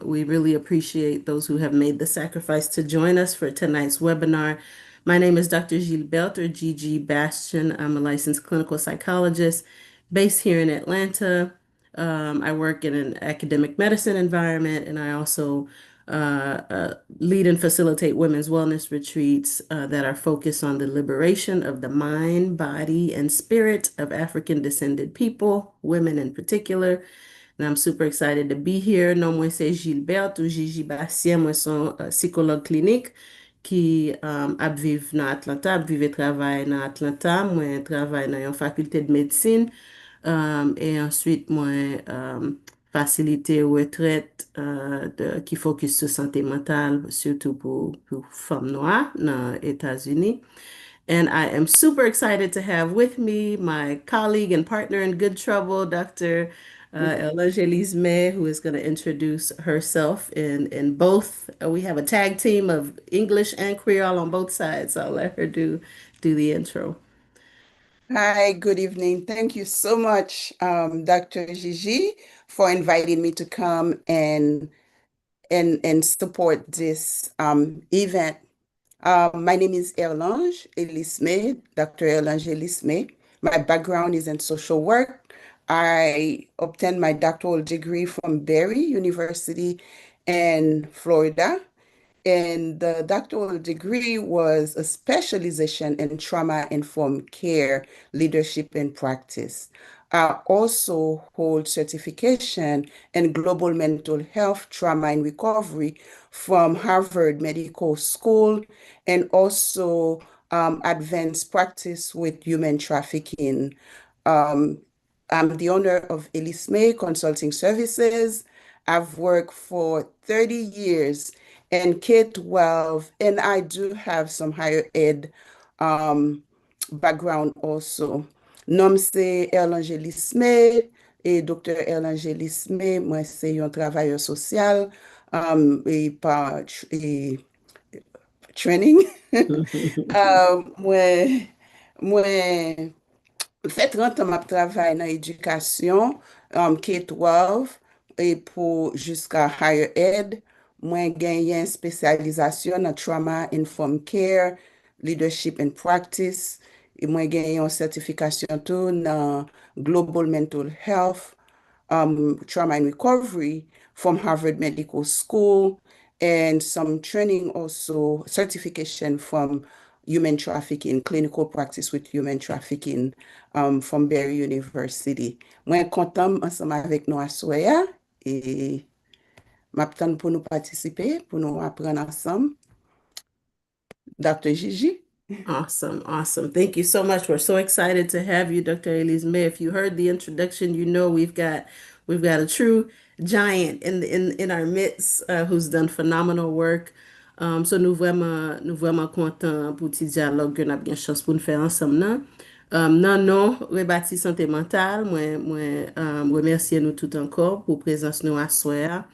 We really appreciate those who have made the sacrifice to join us for tonight's webinar. My name is Dr. Gilbert, or Gigi Bastion. I'm a licensed clinical psychologist based here in Atlanta. I work in an academic medicine environment, and I also lead and facilitate women's wellness retreats that are focused on the liberation of the mind, body, and spirit of African descended people, women in particular. And I'm super excited to be here. Non, moi c'est Gilbert ou Gigi Bastien. Moi son psychologue clinique qui ap vive dans Atlanta, ap vive et travaille dans Atlanta. Moi travaille dans une faculté de médecine. Et ensuite, moi facilité retraite qui focus sur santé mentale, surtout pour femmes noires dans les États-Unis. And I am super excited to have with me my colleague and partner in good trouble, Dr. Elangélise May, who is going to introduce herself in both. We have a tag team of English and Creole on both sides, so I'll let her do the intro. Hi, good evening. Thank you so much, Dr. Gigi, for inviting me to come and support this event. My name is Erlange Elisme, Dr. Erlange Elisme. My background is in social work. I obtained my doctoral degree from Berry University in Florida. And the doctoral degree was a specialization in trauma-informed care, leadership, and practice. I also hold certification in global mental health, trauma, and recovery from Harvard Medical School, and also advanced practice with human trafficking. Um, I'm the owner of Elise May Consulting Services. I've worked for 30 years in K-12, and I do have some higher ed background also. Nom c'est Erlangélis Smith, et Dr. Erlangélis Smith, moi c'est un travailleur social et par et training. Moi, moi fait 30 ans, je travaille dans l'éducation, K-12, et pour jusqu'à higher ed. Moi, gagné une spécialisation dans trauma informed care, leadership and practice. Et moi, gagné une certification tout dans global mental health, trauma and recovery from Harvard Medical School, and some training also, certification from human trafficking, clinical practice with human trafficking from Berry University. Mwen kontam ensemble avec nous à soya et m'attend pour nous participer, pour nous apprendre ensemble. Dr. Gigi. Awesome, awesome. Thank you so much. We're so excited to have you, Dr. Elise May. If you heard the introduction, you know we've got a true giant in our midst who's done phenomenal work. So nous vraiment content pour petit dialogue que nous avons chance pour nous faire ensemble là. Non, Rebati Santé Mentale, moi remercier nous tout encore pour présence nous à soir.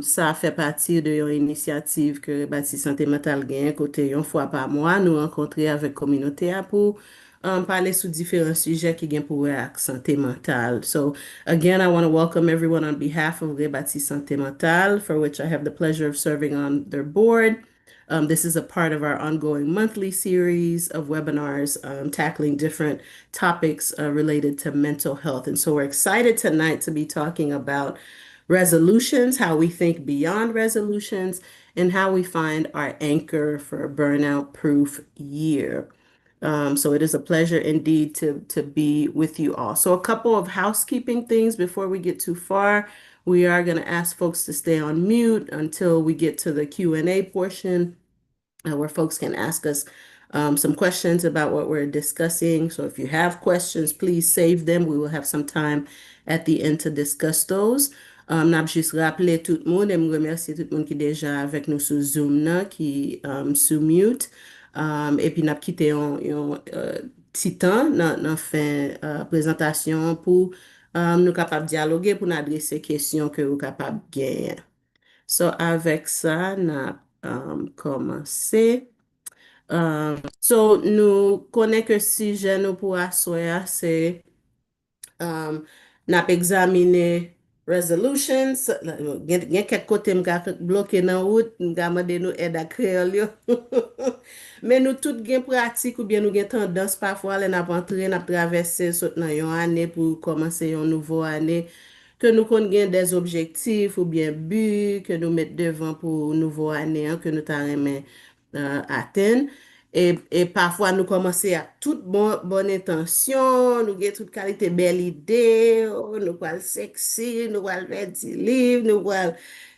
Ça fait partie de une initiative que Bati Santé Mentale gagne côté une fois par mois nous rencontrer avec communauté pour parler sur différents sujets qui gagnent pour la santé mentale. So again, I want to welcome everyone on behalf of Rebati Santé Mentale, for which I have the pleasure of serving on their board. This is a part of our ongoing monthly series of webinars tackling different topics related to mental health. And so we're excited tonight to be talking about resolutions, how we think beyond resolutions, and how we find our anchor for a burnout-proof year. So it is a pleasure indeed to be with you all. So a couple of housekeeping things before we get too far. We are going to ask folks to stay on mute until we get to the Q&A portion where folks can ask us some questions about what we're discussing. So if you have questions, please save them. We will have some time at the end to discuss those. N'a juste rappelé tout le monde et me remercier tout le monde qui est déjà avec nous sur Zoom là, qui sous mute. Et puis n'a quitté un petit temps dans fin présentation pour nous capables de dialoguer, pour nous adresser questions que vous capables de gagner. So avec ça, n'a commencé. So nous connaissons que sujet nous pour asseoir, c'est n'a examiné resolutions, gen kek kote mga bloke nan wout, mga mande nou ed a kreol yo. Men nou tout gen pratik ou bien nou gen tendans pafwa le nap antre, nap travesse sot nan yon ane pou komanse yon nouvo ane, ke nou kon gen des objektif ou bien bu, ke nou met devan pou nouvo ane, ke nou ta remen aten. E pafwa nou komanse a tout bon intensyon, nou gen tout kalite bel ide, nou kwal seksi, nou kwal fè di liv, nou kwal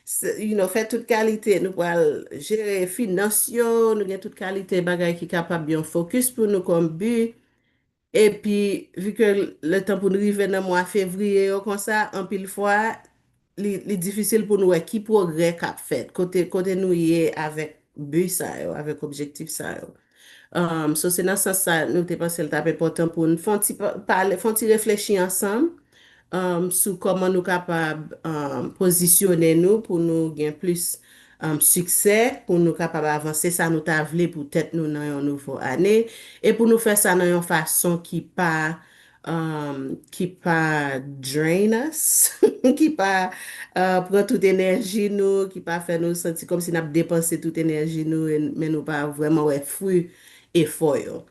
fè tout kalite, nou kwal jere finansyon, nou gen tout kalite bagay ki kapab yon fokus pou nou kon bu. E pi, vi ke le tan pou nou rive nan mwa fevriye yo kon sa, an pil fwa, li difisil pou nou e ki progre kap fet, kote nou ye avèk bu sa yo, avèk objektif sa yo. So se nan sa sa nou te pasel tap important pou nou fon ti reflechi ansam sou koman nou kapab posisyone nou pou nou gen plus suksè, pou nou kapab avanse sa nou ta vle pou tèt nou nan yon nouvo ane, e pou nou fè sa nan yon fason ki pa drain us, ki pa pran tout enerji nou, ki pa fè nou senti kom si nap depanse tout enerji nou, men nou pa vreman wè fru e foyo.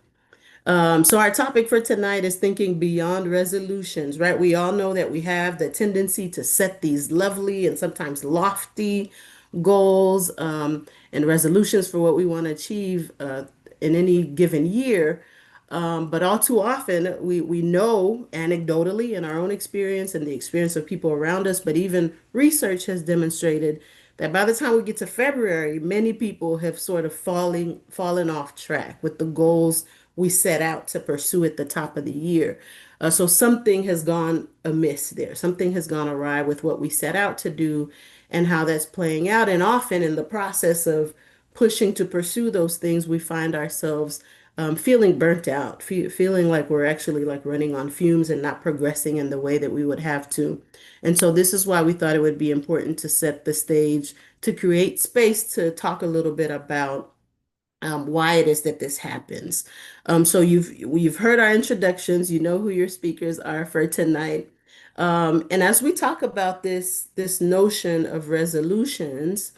So our topic for tonight is thinking beyond resolutions, right? We all know that we have the tendency to set these lovely and sometimes lofty goals and resolutions for what we want to achieve in any given year. But all too often, we know anecdotally in our own experience and the experience of people around us, but even research has demonstrated that by the time we get to February, many people have sort of fallen off track with the goals we set out to pursue at the top of the year. So something has gone amiss there. Something has gone awry with what we set out to do and how that's playing out. And often in the process of pushing to pursue those things, we find ourselves feeling burnt out, feeling like we're actually like running on fumes and not progressing in the way that we would have to. And so this is why we thought it would be important to set the stage to create space to talk a little bit about why it is that this happens. So you've heard our introductions, you know who your speakers are for tonight. And as we talk about this notion of resolutions,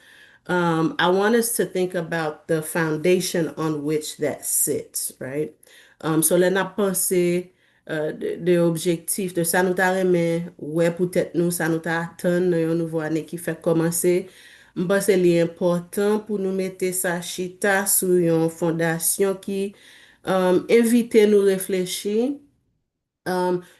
I want us to think about the foundation on which that sits, right? So là n'a pensé de objectif, de sa nou ta remen, wè pou tèt nou, sa nou ta atan nan yon nouvo ane ki fè komanse. Mba se li important pou nou mette sa chita sou yon fondasyon ki evite nou reflechi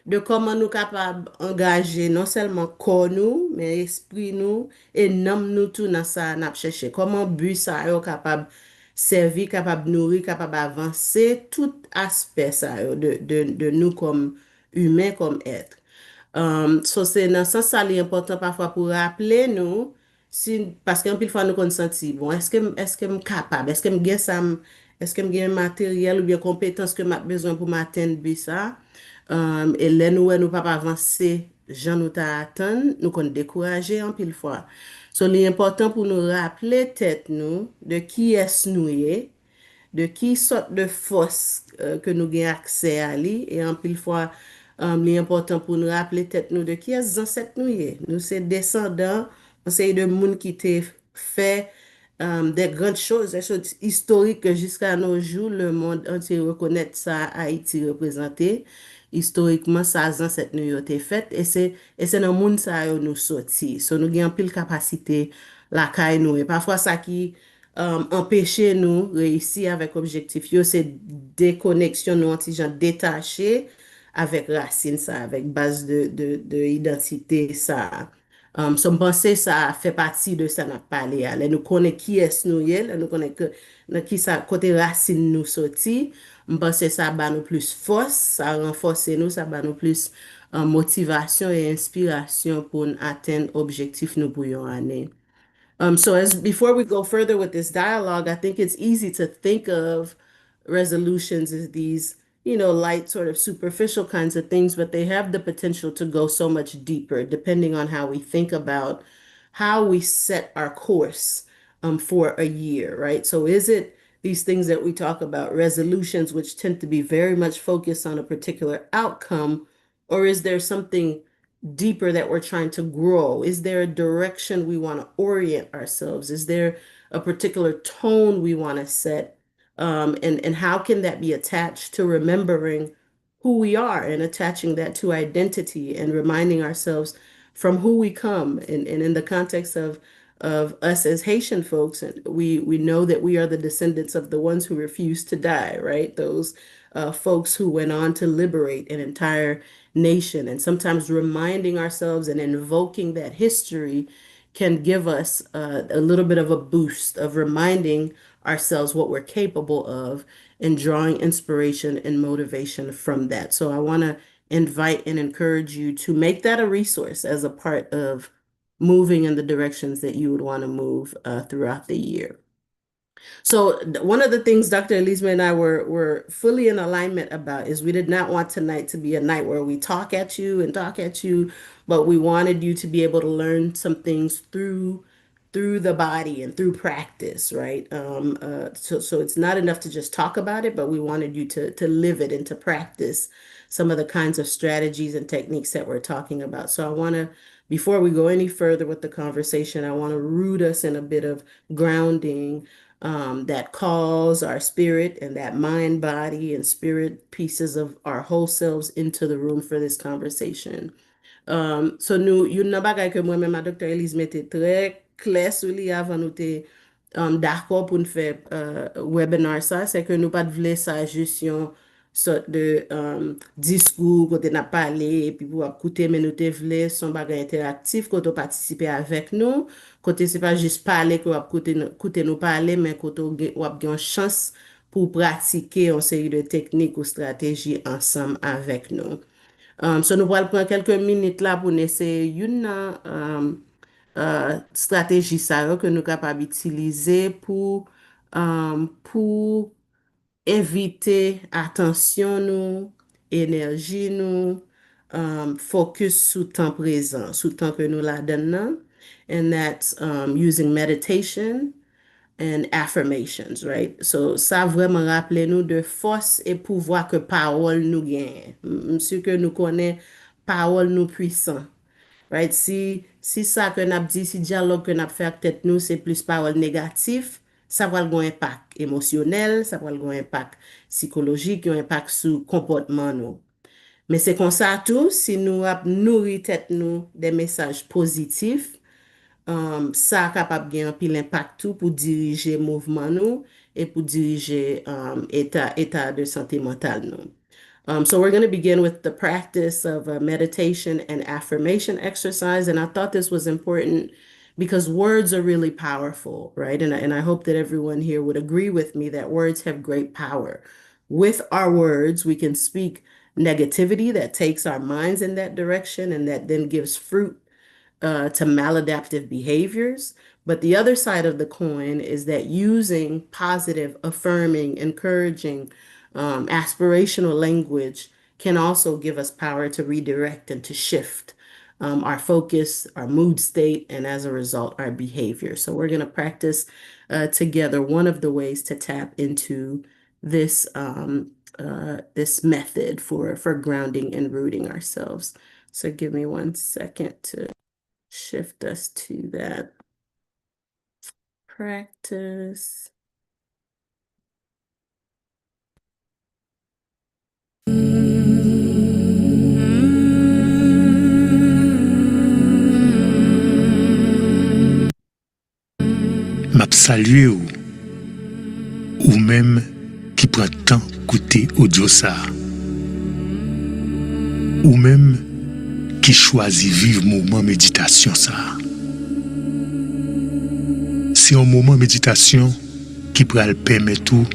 de koman nou kapab engaje non selman kor nou, men espri nou, e nam nou tou nan sa nap chèche. Koman bu sa yo kapab servi, kapab nouri, kapab avanse, tout aspe sa yo de nou kom humen, kom etre. So se nan sens sa li important pafwa pou rappele nou, paske an pil fwa nou kon senti, bon, eske m kapab, eske m gen materyel ou bien kompetans ke m ap bezwen pou m aten bu sa, e lè nou pa pa avanse jan nou ta atan, nou kon dekouraje an pil fwa. So li important pou nou rappele tet nou de ki es nou ye, de ki sort de fos ke nou gen akse a li, e an pil fwa li important pou nou rappele tet nou de ki es zanset nou ye. Nou se descendant, on se de moun ki te fe des grandes choses, des choses historiques que jusqu'à nos jours, le monde entier reconnaît ça Haïti représenté. Historiquement, ça ancêtre nous yo te fait et c'est dans monde ça yo nous sorti. So nous gen pile capacité la kay nous et parfois ça qui empêche nous réussir avec objectif yo c'est déconnexion nous anti gens détaché avec racine ça avec base de identité ça. So m'pense ça fait partie de ça n'a parlé. Là nous connaît qui est nous yé, là nous connaît que dans qui ça côté racine nous sorti. M'pense ça ba nous plus force, ça renforce nous, ça ba nous plus motivation et inspiration pour atteindre objectif nous pour yon année. So as before we go further with this dialogue, I think it's easy to think of resolutions as these, light, sort of superficial kinds of things, but they have the potential to go so much deeper, depending on how we think about how we set our course for a year, right? So is it these things that we talk about, resolutions, which tend to be very much focused on a particular outcome, or is there something deeper that we're trying to grow? Is there a direction we want to orient ourselves? Is there a particular tone we want to set? And how can that be attached to remembering who we are and attaching that to identity and reminding ourselves from who we come? And in the context of us as Haitian folks, and we know that we are the descendants of the ones who refused to die, right? Those folks who went on to liberate an entire nation. And sometimes reminding ourselves and invoking that history can give us a little bit of a boost of reminding ourselves what we're capable of and drawing inspiration and motivation from that. So I want to invite and encourage you to make that a resource as a part of moving in the directions that you would want to move throughout the year. So one of the things Dr. Elisma and I were fully in alignment about is we did not want tonight to be a night where we talk at you, but we wanted you to be able to learn some things through the body and through practice, right? So it's not enough to just talk about it, but we wanted you to live it and to practice some of the kinds of strategies and techniques that we're talking about. So I want to, before we go any further with the conversation, I want to root us in a bit of grounding that calls our spirit and that mind, body, and spirit pieces of our whole selves into the room for this conversation. So nou, yon nan bagay ke mwen men ma Dr. Elise mette tre kler sou li avan nou te d'akor pou nou fe webinar sa, se ke nou pat vle sa jist yon sort de diskou kote nap pale, epi pou ap koute, men nou te vle son bagay interaktif kote ou patisipe avek nou, kote se pa jist pale ko ap koute nou pale, men kote ou ap gen chans pou pratike yon seri de teknik ou strategi ansam avek nou. So nou pral pran kelke minute la pou nese yon nan strategi sa yo ke nou kapab itilize pou evite atensyon nou, enerji nou, focus sou tan prezant, sou tan ke nou la den nan, and that's using meditation and affirmations, right? So, ça vraiment rappele nou de force et pouvoir que parole nou gen. M'sur que nou konen parole nou puissant, right? Si ça que nap di, si dialogue que nap fè ak tèt nou, c'est plus parole négatif, ça va gon impact émotionnel, ça va gon impact psychologique, yon impact sou comportement nou. Mais c'est kon sa tou, si nou ap nourri tèt nou de messages positifs, ça capable gen pile impact tout pour diriger mouvement nous et pour diriger état de santé mentale nous. So we're going to begin with the practice of meditation and affirmation exercise. And I thought this was important because words are really powerful, right? And I hope that everyone here would agree with me that words have great power. With our words, we can speak negativity that takes our minds in that direction and that then gives fruit to maladaptive behaviors. But the other side of the coin is that using positive, affirming, encouraging, aspirational language can also give us power to redirect and to shift our focus, our mood state, and as a result, our behavior. So we're going to practice together one of the ways to tap into this this method for grounding and rooting ourselves. So give me 1 second to shift us to that practice. M'a salué ou même qui prend temps écouter audio ça ou même qui choisit vivre moment méditation ça. C'est un moment méditation qui pourra le permettre tout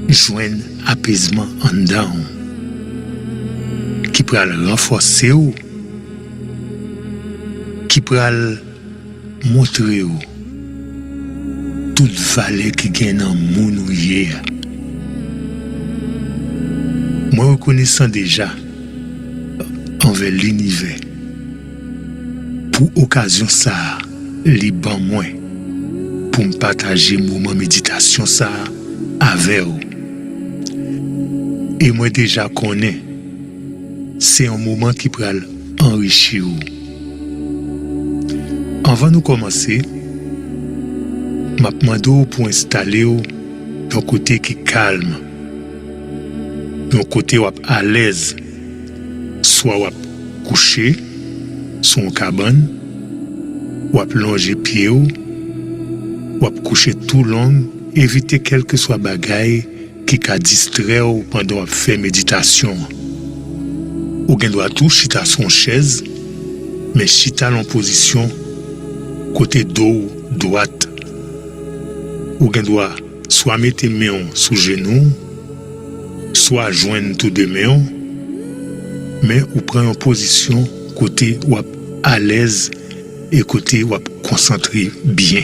joindre apaisement en dedans, qui pourra le renforcer ou qui pourra le montrer ou toute valeur qui gagne en moun ou hier. Moi reconnaissant déjà envers l'univers pour occasion ça liban moi pour me partager moment méditation ça avec vous. Et moi déjà connais c'est un moment qui peut enrichi ou. Avant nous commencer, m'a demandé pour installer ou un côté qui calme, un côté où à l'aise, soit ou couché sur une cabane, ou plonger pied ou coucher tout long, éviter quel que soit bagaille qui ka distraire ou pendant faire méditation. Ou gen doit tout chita son chaise, mais chita en position côté dos droite. Ou gen doit soit mettre main sous genou, soit joindre tout deux mains, mais ou prend en position côté ou à l'aise et côté ou concentré bien.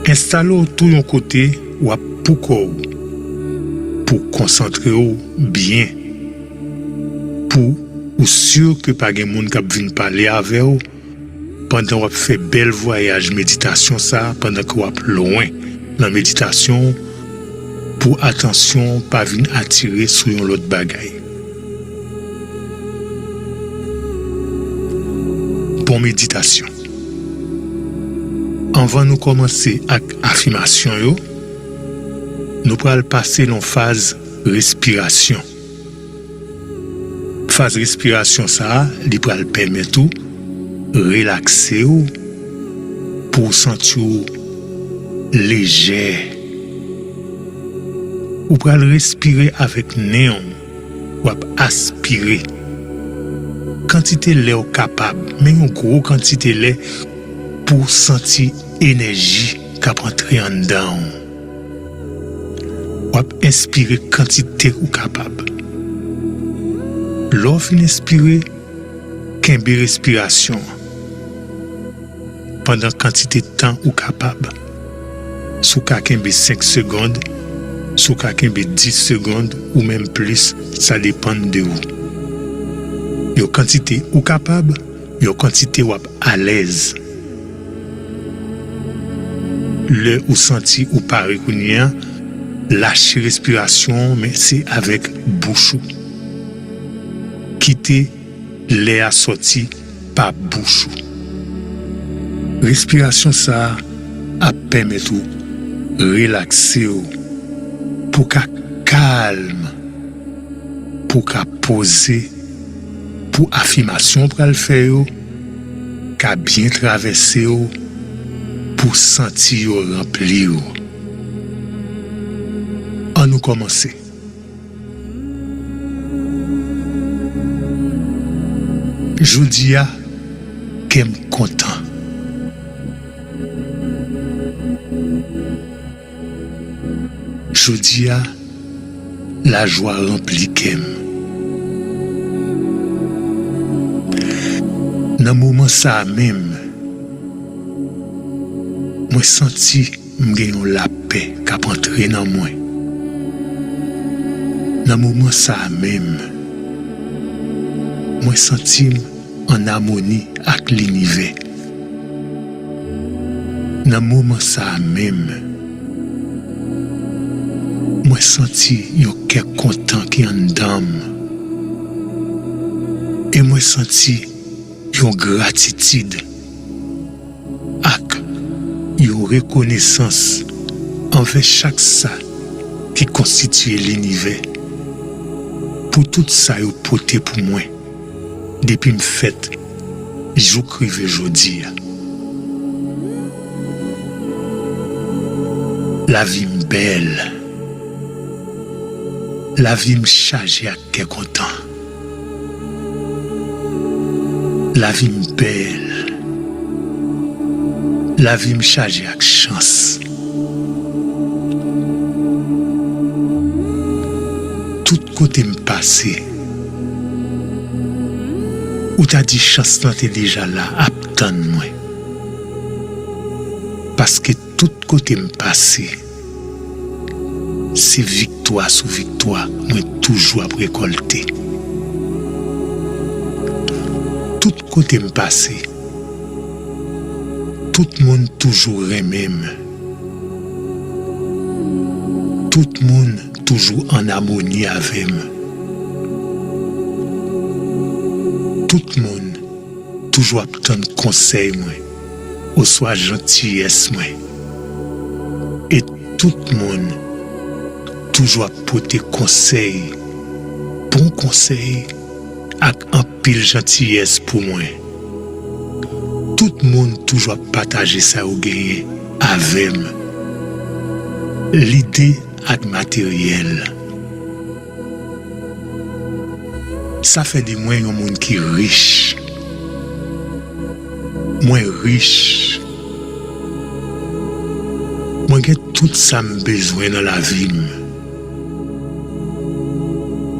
Installez tout un côté ou pour concentrer bien. Pour ou sûr que pas gen moun k'ap vinn parler avec ou pendant ou fait bel voyage méditation ça pendant que ou loin dans méditation pour attention pas vinn attirer sur une autre bagaille. Bon méditation. Avant nous commencer avec affirmation yo, nous allons passer dans phase respiration. Phase respiration ça, li pral permettre tout relaxer ou pour sentir léger. Ou pral respirer avec néon ou aspirer. Quantité l'air capable, mais une grosse quantité l'air pour sentir énergie qui rentre en dedans. Ou inspirer quantité ou capable. L'offre inspiré, kembe respiration. Pendant quantité de temps ou capable. Sous ka kembe 5 secondes, sous ka kembe 10 secondes ou même plus, ça dépend de vous. Yo quantité ou capable, yo quantité ou à l'aise. Le ou senti ou pari kounia, lâcher respiration, mais c'est avec bouche. Quitter l'air sorti par bouche. Respiration ça a permet tout relaxer pour qu'à calme, pour qu'à poser, pour affirmation pour le faire, qu'à bien traverser pour sentir remplir. On nous commencer. Je dis à qu'elle me content. Je dis à la joie remplie qu'elle. Dans le moment ça même, moi senti m'gagne la paix qui a entré dans moi. Dans le moment ça même, moi senti en harmonie avec l'univers. Dans le moment ça même, moi senti un cœur content qui en dedans. Et moi senti une gratitude avec une reconnaissance envers chaque ça qui constitue l'univers. Pour tout ça, vous portez pour moi. Depuis me fête, je crive aujourd'hui. La vie me belle. La vie me chargée à cœur content. La vie me belle. La vie me chargée avec chance. Tout côté me passé. Ou t'as dit chance là t'es déjà là, attends-moi. Parce que tout côté me passé. C'est victoire sur victoire, moi toujours à récolter. Tout côté me passé. Tout le monde toujours même. Tout le monde toujours en harmonie avec moi. Tout monde toujours attendre conseil moi, ou soit gentillesse moi. Et tout monde toujours apporter conseil, bon conseil avec un pile gentillesse pour moi. Tout le monde toujours partager ça ou gagner avec moi. L'idée avec matériel. Ça fait de moi un monde qui est riche. Moi riche. Moi j'ai tout ça me besoin dans la vie.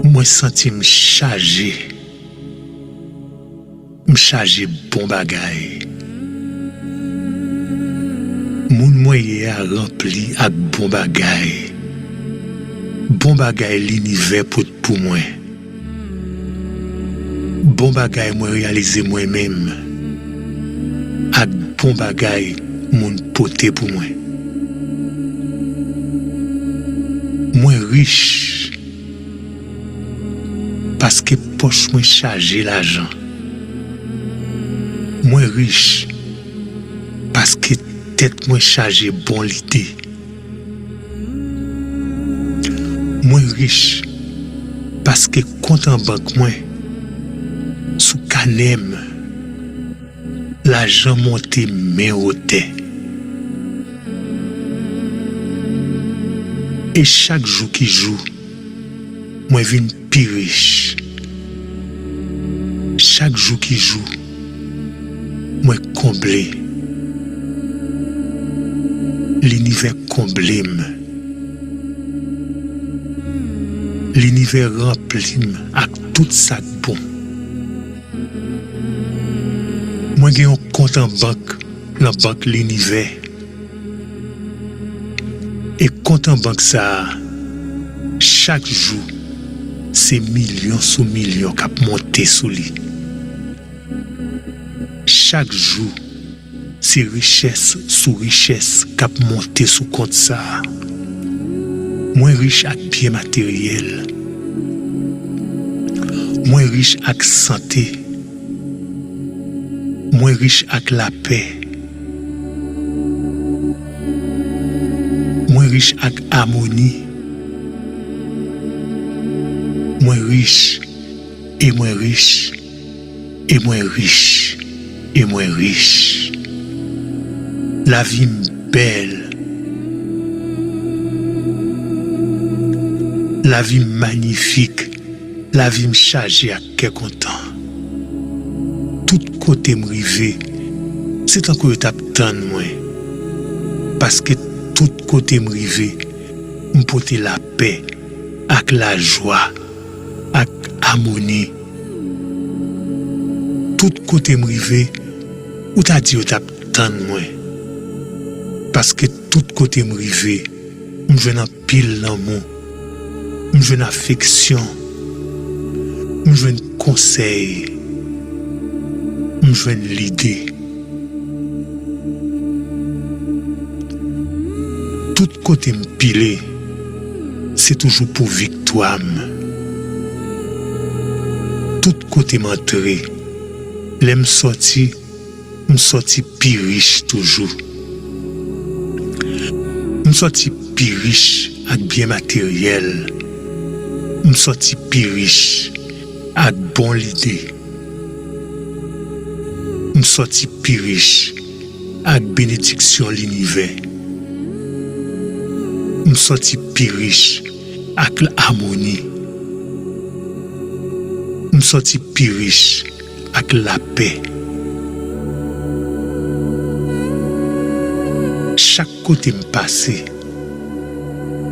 Moi senti me chargé. Me chargé bon bagay. Moun moyen a rempli avec bon bagay. Bon bagay l'univers pour moi. Bon bagay moi réaliser moi-même. Avec bon bagay moun pote pour moi. Moi riche parce que poche moi chargé l'argent. Moi riche parce que tête moi chargé bon l'idée. Moi riche parce que compte en banque moi sous canem l'argent monté main au tête. Et chaque jour qui joue moi vinn plus riche. Chaque jour qui joue moi comblé. L'univers comblé. L'univers rempli avec tout ça bon. Moi j'ai un compte en banque, la banque l'univers. Et compte en banque ça, chaque jour, c'est millions sous millions qui montent sous lui. Chaque jour, c'est richesse sous richesse qui montent sous compte ça. Moins riche avec bien matériel. Moins riche avec santé. Moins riche avec la paix. Moins riche avec harmonie. Moins riche et moins riche et moins riche et moins riche. La vie belle. La vie magnifique. La vie chargée à quel content. Tout côté me rivé. C'est encore une étape tant moi. Parce que tout côté me rivé. Me porter la paix. Avec la joie. Avec harmonie. Tout côté me rivé. Ou t'as dit ou t'as tant moi. Parce que tout côté me rivé. Me joue dans pile l'amour. Me joue dans affection. Me joue dans conseil. Me joue dans l'idée. Tout côté me pilé, c'est toujours pour victoire. Tout côté m'entré, l'aime sorti, me sorti plus riche toujours. Me sorti plus riche avec bien matériel. Me sorti plus riche avec bon l'idée. Me sorti plus riche avec bénédiction l'univers. Me sorti plus riche avec l'harmonie. Me sorti plus riche avec la paix. Chaque côté me passé,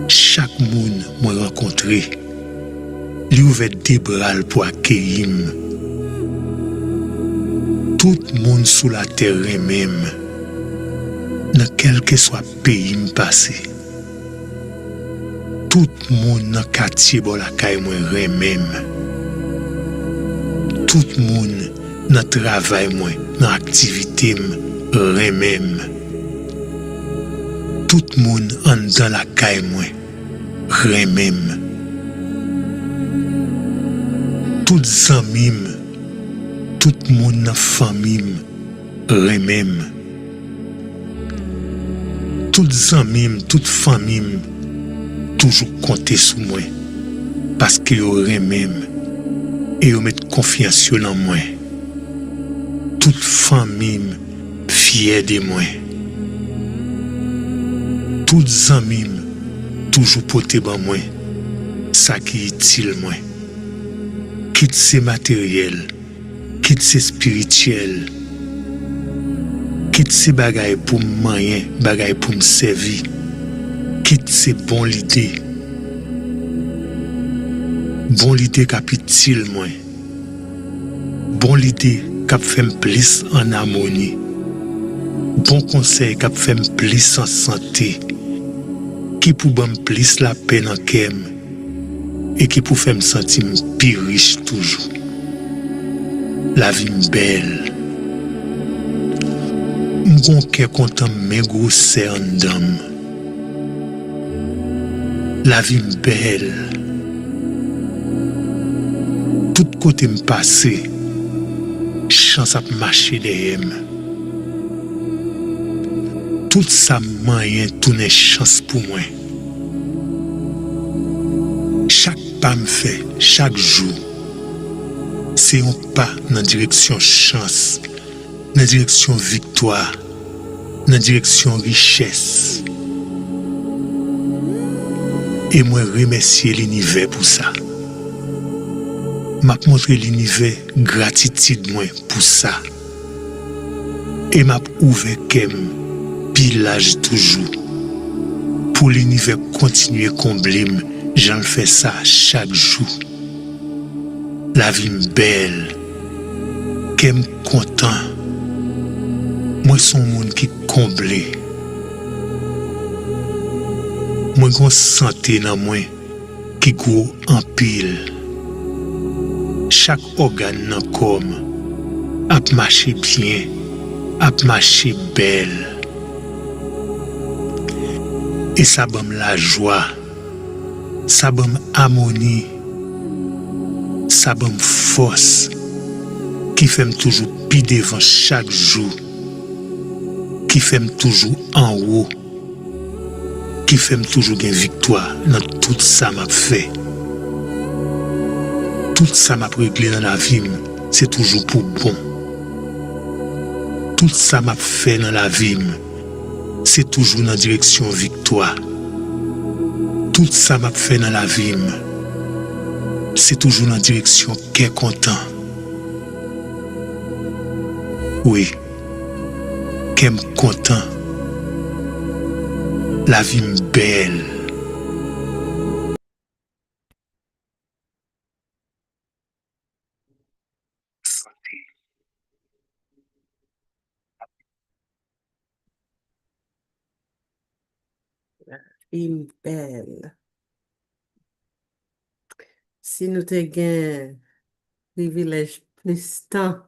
chaque monde me rencontré, lui ouvert des bras pour accueillir. Tout le monde sous la terre même, dans quel que soit pays me passé. Tout le monde dans le quartier bon la caille moi même. Tout le monde dans le travail moi, dans l'activité même. Tout le monde en dans la caille moi même. Tout amis, tout moun nan famim remem. Tout zanmim, tout famim toujours compter sou mwen paske yo remem et yo met confiance yo nan mwen. Tout famim fier de mwen. Tout zanmim toujours pote ban mwen sa ki utile mwen. Kit se matériel, kit se spirituel, kit se bagay pou m'mayen, bagay pou m'servi, kit se bon l'idée. Bon l'idée kap utile mwen. Bon l'idée kap fèm plis en harmonie. Bon conseil kap fèm plis en santé. Qui pou ban plis la peine en kem et qui pou fèm sentim pi riche toujours. La vie belle. M'gon kè kontan men gros sè an dam. La vie belle. Tout côté m'passe, chance ap marcher derrière. Tout ça moyen tourner chance pour moi. Chaque pas me fait, chaque jour, c'est un pas dans la direction chance, dans la direction victoire, dans la direction richesse. Et moi remercier l'univers pour ça. M'a montré l'univers gratitude moi pour ça. Et m'a ouvert kem pilage toujours. Pour l'univers continuer combler, j'en fais ça chaque jour. La vie belle, qu'aime content. Moi son monde qui comblé. Moi gon santé dans moi qui gros en pile. Chaque organe dans corps a marché bien, a marché belle. Et ça bam la joie, ça bam harmonie, ça bam force qui fait toujours pi devant chaque jour, qui fait toujours en haut, qui fait toujours une victoire dans tout ça m'a fait. Tout ça m'a réglé dans la vie, c'est toujours pour bon. Tout ça m'a fait dans la vie, c'est toujours dans la direction victoire. Tout ça m'a fait dans la vie, c'est toujours dans la direction qu'est content. Oui, qu'est content. La vie belle. Vie belle. Si nous te gen privilège plus temps,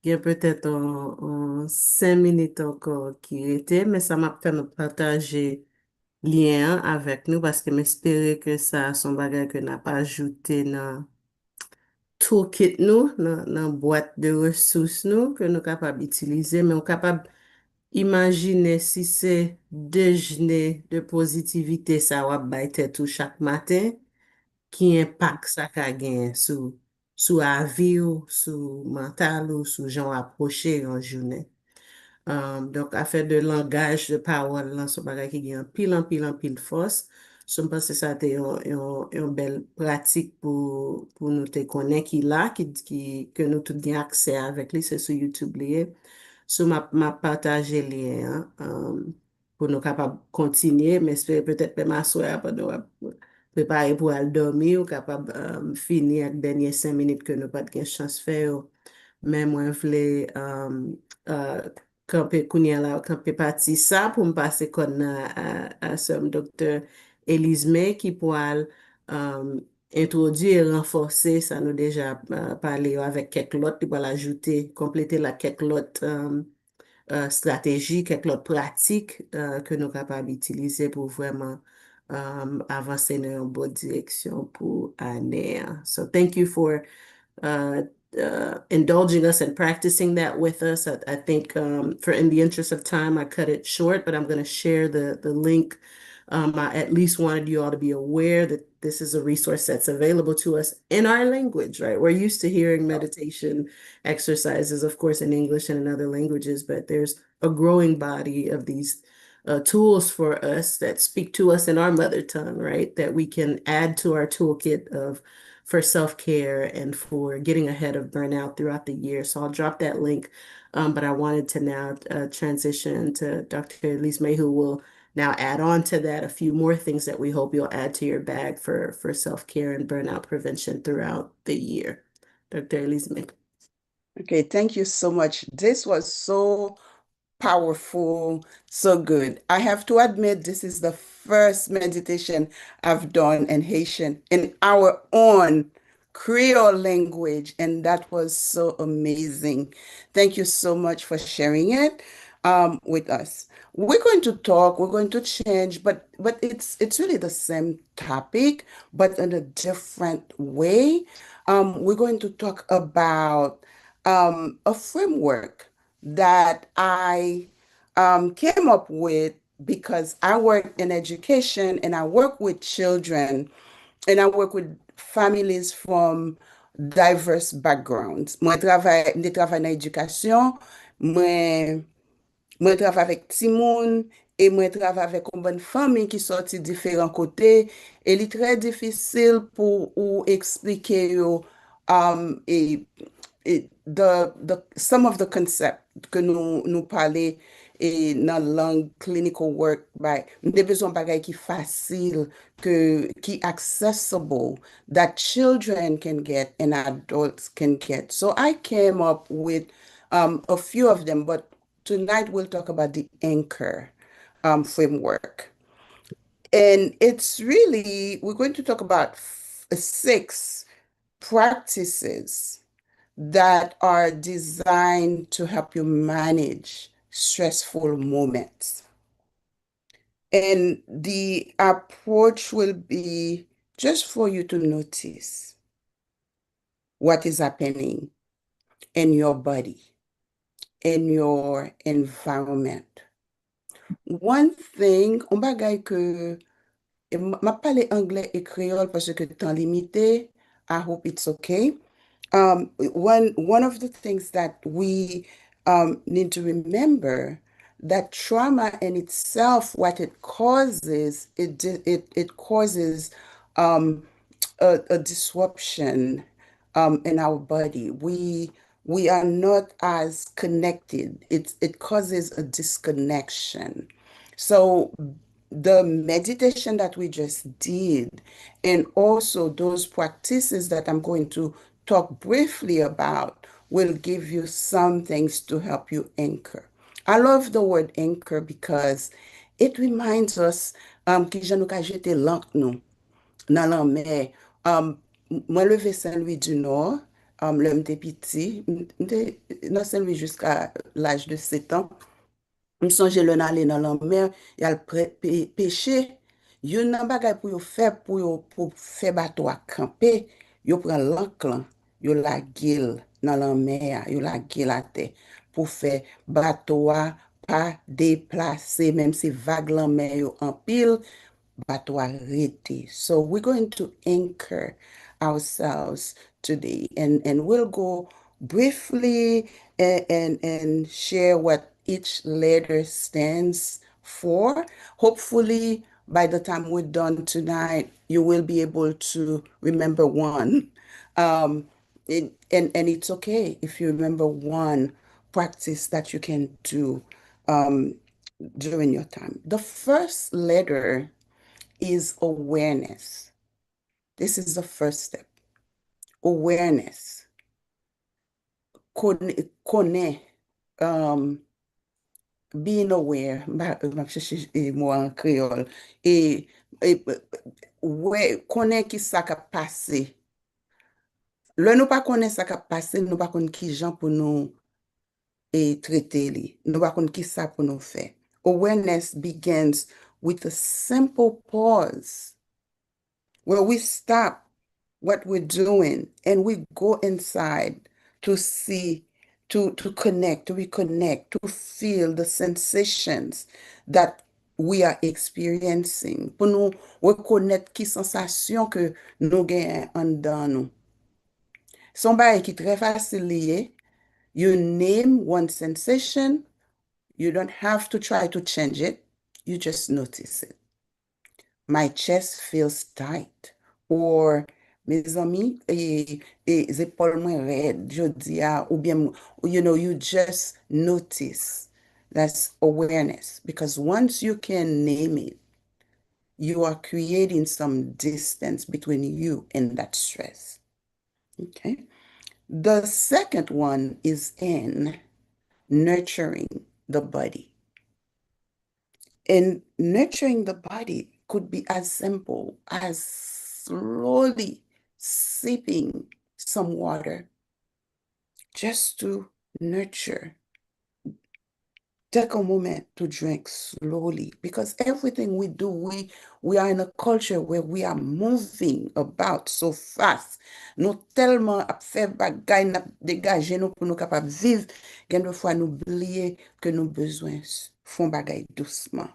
gen peut-être en 5 minutes encore qui était, mais ça m'a fait nous partager lien avec nous parce que m'espérer que ça son bagage que n'a pas ajouté dans toolkit nous, dans boîte de ressources nous, que nous capables d'utiliser, mais on capable imaginer si c'est déjeuner de positivité ça va bay tête tout chaque matin, qui impact ça ka gen sous la vie ou sous mental ou sous gens approcher en journée. Donc, affaire de langage, de parole, là, c'est bagay qui gen en pile force. Je pense que ça a été une belle pratique pour nous te connaître qui là, que nous tout gen accès avec lui, c'est sur YouTube lié. So, m'a partagé lien, pour nous capables continuer, mais peut-être même m'asseoir pendant préparer pour aller dormir ou capable finir avec dernier 5 minutes que nous pas de chance faire. Mais moi, je voulais camper kounya la, camper parti ça pour me passer kon à ce docteur Elisme qui pourra introduire et renforcer ça nous déjà parlé avec quelques autres, il va l'ajouter, compléter la quelques autres stratégies, quelques autres pratiques que nous sommes capables d'utiliser pour vraiment avancer dans une bonne direction pour l'année. So thank you for indulging us and practicing that with us. I think for in the interest of time, I cut it short, but I'm going to share the link. I at least wanted you all to be aware that this is a resource that's available to us in our language, right? We're used to hearing meditation exercises, of course, in English and in other languages, but there's a growing body of these tools for us that speak to us in our mother tongue, right? That we can add to our toolkit of for self-care and for getting ahead of burnout throughout the year. So I'll drop that link. But I wanted to now transition to Dr. Elise May, who will now add on to that a few more things that we hope you'll add to your bag for self-care and burnout prevention throughout the year. Dr. Elise May. Okay, thank you so much. This was so powerful, so good. I have to admit, this is the first meditation I've done in Haitian, in our own Creole language, and that was so amazing. Thank you so much for sharing it with us. We're going to talk, we're going to change, but it's really the same topic, but in a different way. We're going to talk about a framework that I came up with because I work in education and I work with children and I work with families from diverse backgrounds. Mwen travay nan edukasyon, mwen Mwen travay avèk ti moun, e mwen travay avèk un bon fami ki sorti diferent kote, e li tre difisil pou ou explike yo some of the concept ke nou pale nan lang clinical work bay. Mde bezon bagay ki fasil, ki accessible, that children can get and adults can get. So I came up with a few of them, but tonight we'll talk about the anchor framework. And it's really, we're going to talk about 6 practices that are designed to help you manage stressful moments. And the approach will be just for you to notice what is happening in your body, in your environment. One thing, on bagay ke, ma pale anglais et créole parce que temps limité, I hope it's okay. One of the things that we need to remember that trauma in itself, what it causes, it causes a disruption in our body. We are not as connected. It causes a disconnection. So the meditation that we just did, and also those practices that I'm going to talk briefly about, will give you some things to help you anchor. I love the word anchor because it reminds us ki jan nou ka jete lank nou nan lan mer. Mwen leve Saint-Louis du Nord, lè mte piti, mte nan Saint-Louis jusqu'à l'âge de 7 ans. M sonje lè nan ale nan lan mer, yal peche, yon nan bagay pou yo fè, pou fè bato a kampe, yo pran lank lan, yo la gil nan lan mer, yo la gil a te, pou fè bato a pa deplase, même si vague lan mer yo empile, bato a rete. So we're going to anchor ourselves today, and we'll go briefly and share what each letter stands for. Hopefully, by the time we're done tonight, you will be able to remember one. And it's okay if you remember one practice that you can do during your time. The first letter is awareness. This is the first step. Awareness. Connaît. Being aware, map chèche mou an kreol, konen ki sa ka pase. Le nou pa konen sa ka pase, nou pa konen ki jan pou nou trete li. Nou pa konen ki sa pou nou fe. Awareness begins with a simple pause where we stop what we're doing and we go inside to see, to connect, to reconnect, to feel the sensations that we are experiencing, pour nous reconnaître qui sensation que nous gagnons en dedans nous. Son bagay qui très facile lié, you name one sensation, you don't have to try to change it, you just notice it. My chest feels tight. Or, mes amis, épaules moins raides, jodi a, ou bien, you just notice. That's awareness. Because once you can name it, you are creating some distance between you and that stress. Okay? The second one is in nurturing the body. And nurturing the body could be as simple as slowly sipping some water just to nurture. Take a moment to drink slowly because everything we do, we are in a culture where we are moving about so fast. Nous tellement ap fè bagay, n'a dégagé nous pour nous capables vivre, gen de fois nous oublier que nous besoin font bagay doucement.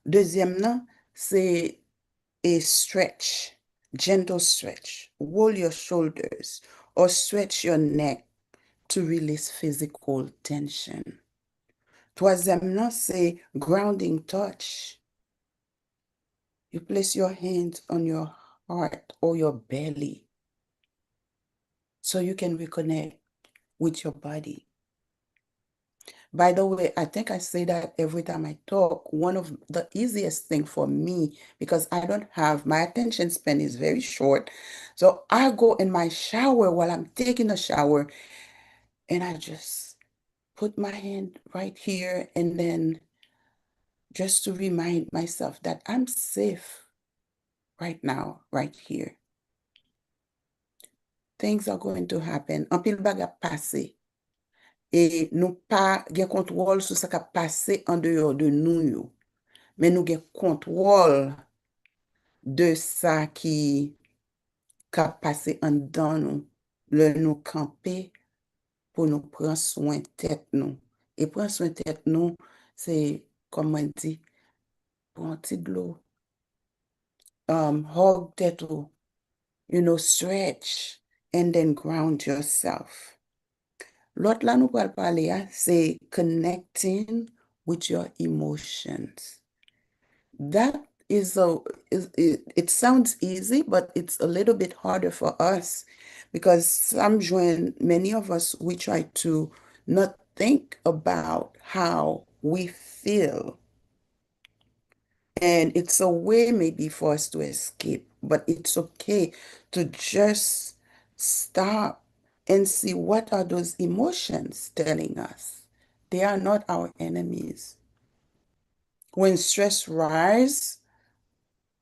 Deuxième, non, c'est a stretch, gentle stretch. Roll your shoulders or stretch your neck to release physical tension. Troisième, non, c'est grounding touch. You place your hands on your heart or your belly so you can reconnect with your body. By the way, I think I say that every time I talk. One of the easiest thing for me, because I don't have, my attention span is very short. So I go in my shower while I'm taking a shower and I just put my hand right here and then just to remind myself that I'm safe right now, right here. Things are going to happen. An pil bag ap pase. Et nou pa gen kontrol sou sa ka pase en dehors de nou yo. Men nou gen kontrol de sa ki ka pase en dan nou. Le nou kampe pour nous prendre soin tête nous. Et prendre soin tête nous, c'est, comme on dit, prendre un petit de l'eau. Hug tête ou, stretch and then ground yourself. L'autre là nous pral parler, c'est connecting with your emotions. That it sounds easy, but it's a little bit harder for us because many of us, we try to not think about how we feel. And it's a way maybe for us to escape, but it's okay to just stop and see what are those emotions telling us. They are not our enemies. When stress rises,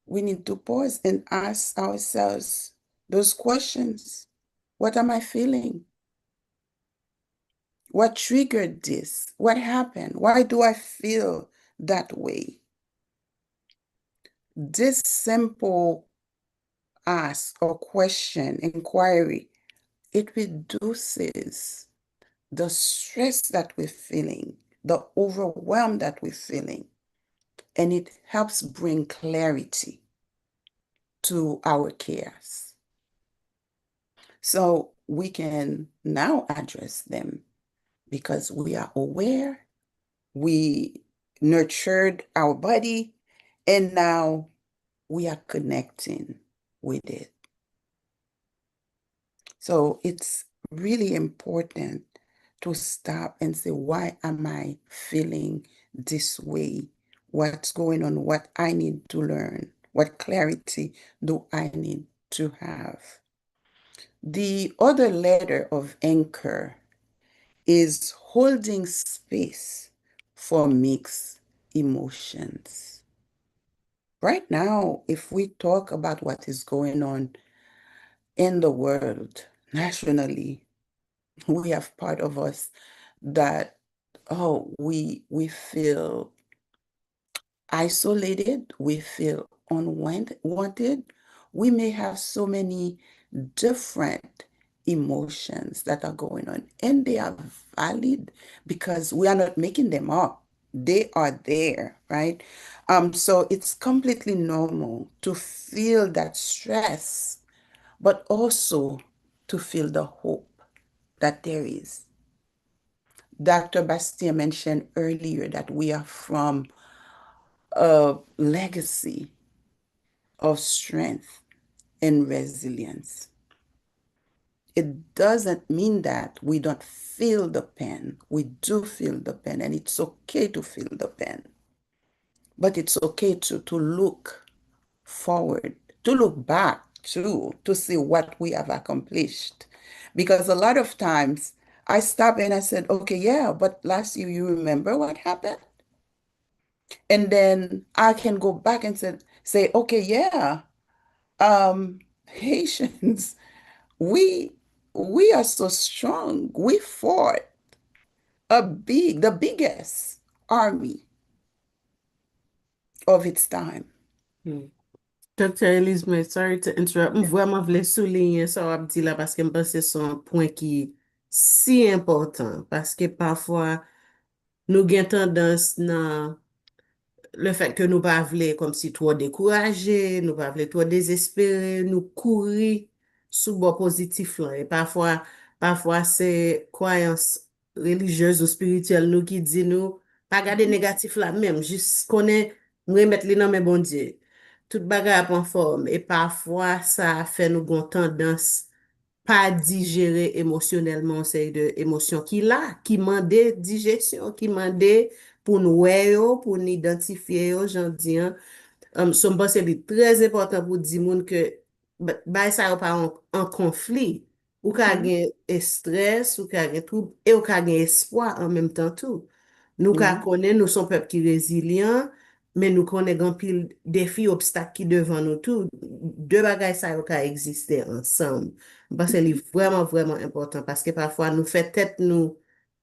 we need to pause and ask ourselves those questions. What am I feeling? What triggered this? What happened? Why do I feel that way? This simple ask or question, inquiry, it reduces the stress that we're feeling, the overwhelm that we're feeling, and it helps bring clarity to our cares. So we can now address them because we are aware, we nurtured our body, and now we are connecting with it. So it's really important to stop and say, why am I feeling this way? What's going on? What I need to learn? What clarity do I need to have? The other letter of anchor is holding space for mixed emotions. Right now, if we talk about what is going on in the world, nationally, we have part of us that, we feel isolated, we feel unwanted. We may have so many different emotions that are going on, and they are valid because we are not making them up. They are there, right? So it's completely normal to feel that stress, but also to feel the hope that there is. Dr. Bastien mentioned earlier that we are from a legacy of strength and resilience. It doesn't mean that we don't feel the pain. We do feel the pain, and it's okay to feel the pain. But it's okay to look forward, to look back too, to see what we have accomplished. Because a lot of times I stop and I said, okay, yeah, but last year you remember what happened? And then I can go back and say, okay, yeah, Haitians, we we are so strong. We fought the biggest army of its time. Dr. Elise, sorry to interrupt. M vraiment vle souligner sa wap di la paske m pense son point ki si important. Paske pafwa nou gen tendans nan le fait que nous pas vle comme si trop découragé, nous pas vle trop désespéré, nous courir sous bord positif là. Et parfois c'est croyance religieuse ou spirituelle nous qui dit nous pas garder négatif là même, juste connaît remettre les dans mes bon Dieu. Tout bagay en forme et parfois ça fait nous gon tendance pas digérer émotionnellement c'est de émotions qui là qui mandait digestion qui mandait pour nous ouais yo, pour nous identifier yo, j'en dis hein. So m'pense li très important pour dire moun que bay ça yo pas en conflit ou ka Mhm. gen stress ou ka gen trouble et ou ka gen espoir en même temps tout. Nous ka Yeah. connaît nous son peuple qui résilient mais nous connaît grand pile défis obstacles qui devant nous tout. Deux bagages ça yo ka exister ensemble. Parce que c'est vraiment important parce que parfois nous fait tête nous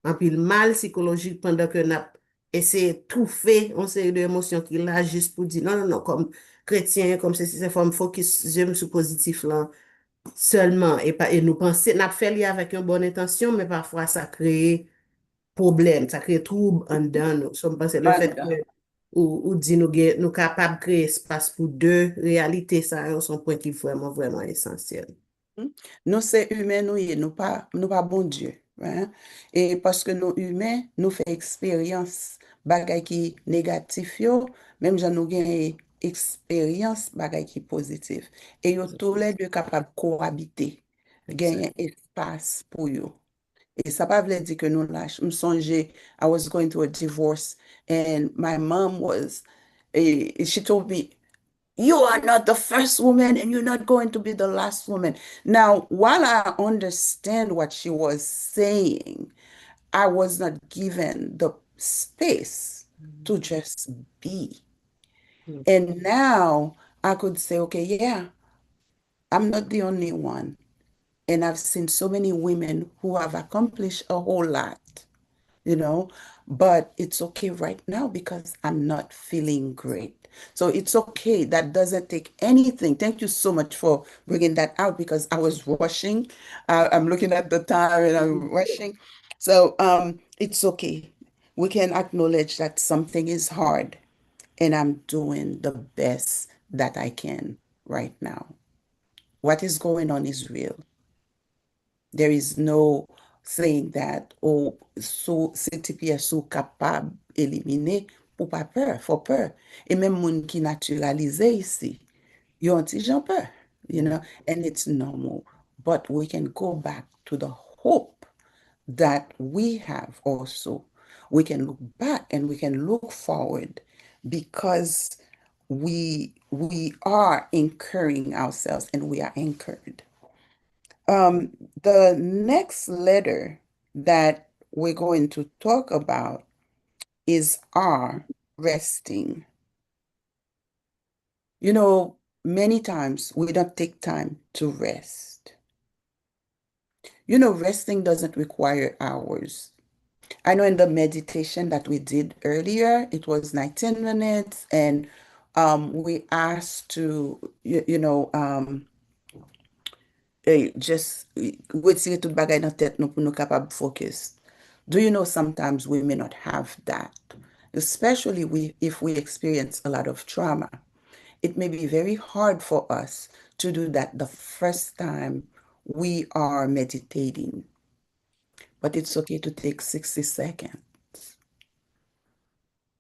en pile mal psychologique pendant que n'a essayé tout fait on série d'émotions qui là juste pour dire non comme chrétien comme ceci c'est forme focus j'aime sur positif là seulement et pas et nous penser n'a fait lié avec une bonne intention mais parfois ça crée problème ça crée trouble en dedans nous so, me penser le Ah, fait que non. ou dit nous capable créer espace pour deux réalités ça sont point qui est vraiment essentiel. Mhm. Nous, c'est humain, nous pas bon Dieu. Hein? Et parce que nous humains, nous fait expérience bagay qui négatif yo, même j'en nous gagne expérience bagay qui positif. Et yo tous les deux capables de cohabiter, Exact. gagner espace pour yo. Et ça pas veut dire que nous lâche. Me songe, I was going through a divorce and my mom was, she told me, you are not the first woman and you're not going to be the last woman. Now, while I understand what she was saying, I was not given the space to just be. And now I could say, okay, yeah, I'm not the only one. And I've seen so many women who have accomplished a whole lot, you know, but it's okay right now because I'm not feeling great. So it's okay. That doesn't take anything. Thank you so much for bringing that out because I was rushing. I'm looking at the time and I'm rushing. So it's okay. We can acknowledge that something is hard and I'm doing the best that I can right now. What is going on is real. There is no saying that, oh, so, se ti piye sou kapab elimine, ou pa peur, fò peur. Et même moun ki naturalize isi, yon ti jan peur, you know, and it's normal. But we can go back to the hope that we have also. We can look back and we can look forward because we are anchoring ourselves and we are anchored. The next letter that we're going to talk about is R, resting. You know, many times we don't take time to rest. You know, resting doesn't require hours. I know in the meditation that we did earlier, it was 19 minutes, and we asked to, just retire tout bagay nan tête nou pou nou kapab focus. Do you know sometimes we may not have that, especially if we experience a lot of trauma. It may be very hard for us to do that the first time we are meditating, but it's okay to take 60 seconds.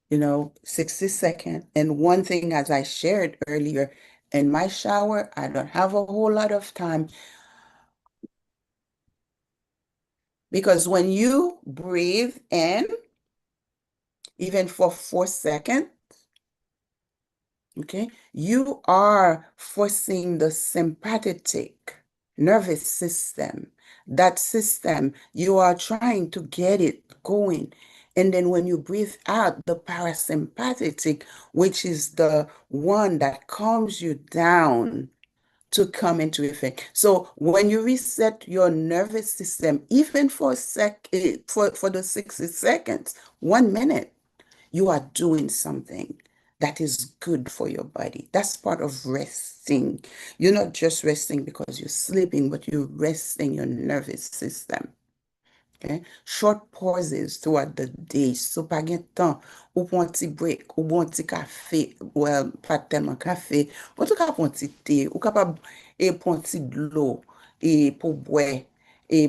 60 seconds. And one thing, as I shared earlier, in my shower, I don't have a whole lot of time because when you breathe in, even for 4 seconds, okay, you are forcing the sympathetic nervous system. That system, you are trying to get it going. And then when you breathe out, the parasympathetic, which is the one that calms you down to come into effect. So when you reset your nervous system, even for for the 60 seconds, 1 minute, you are doing something that is good for your body. That's part of resting. You're not just resting because you're sleeping, but you're resting your nervous system. Okay? Short pauses throughout the day. So, pa gen tan, ou pon ti break, ou bon ti kafe, well, pas tellement kafe, but ou ka pon ti te, ou kapab pon ti dlo, pou bwe,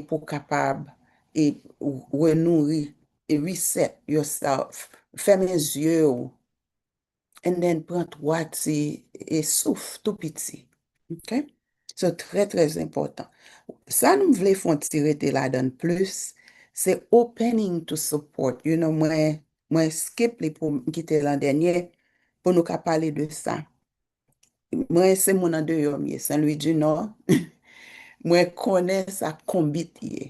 pou kapab renouri, reset yourself, ferme yeux ou, and then pran 3 ti, souffle tout petit. Okay? So, très, très important. Sa nou vle fon ti rete la dan plus, se opening to support. Mwen skip li pou kite lan denye, pou nou ka pale de sa. Mwen se moun an de yom ye, Saint-Louis du Nord, mwen kone sa kombit ye.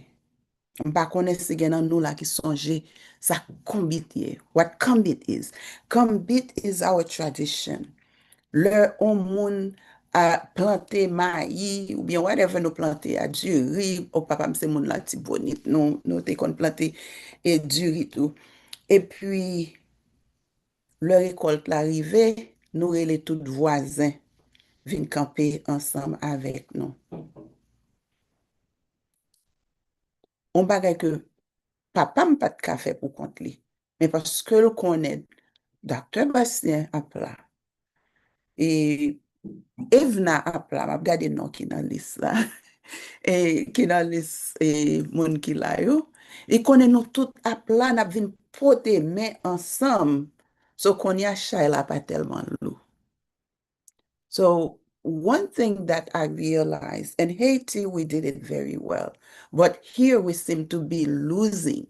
Mpa kone se gen nan nou la ki sonje sa kombit ye. What kombit is? Kombit is our tradition. Le on moun a planté maïs ou bien whatever nous planté à du riz au papa m'se moun la ti bonit nous te kon planté et du riz tout et puis le récolte l'arrivée nous relé tout voisins vin camper ensemble avec nous. On bagay que papa m'pas de café pour compte li mais parce que le connaît docteur Bastien a plat et Evna ap la, map gade non ki nan lis la, ki nan lis moun ki la yo, konen nou tout ap la, nap vin pote men ansam, so kon ya chay la pa telman lou. So one thing that I realized, in Haiti we did it very well, but here we seem to be losing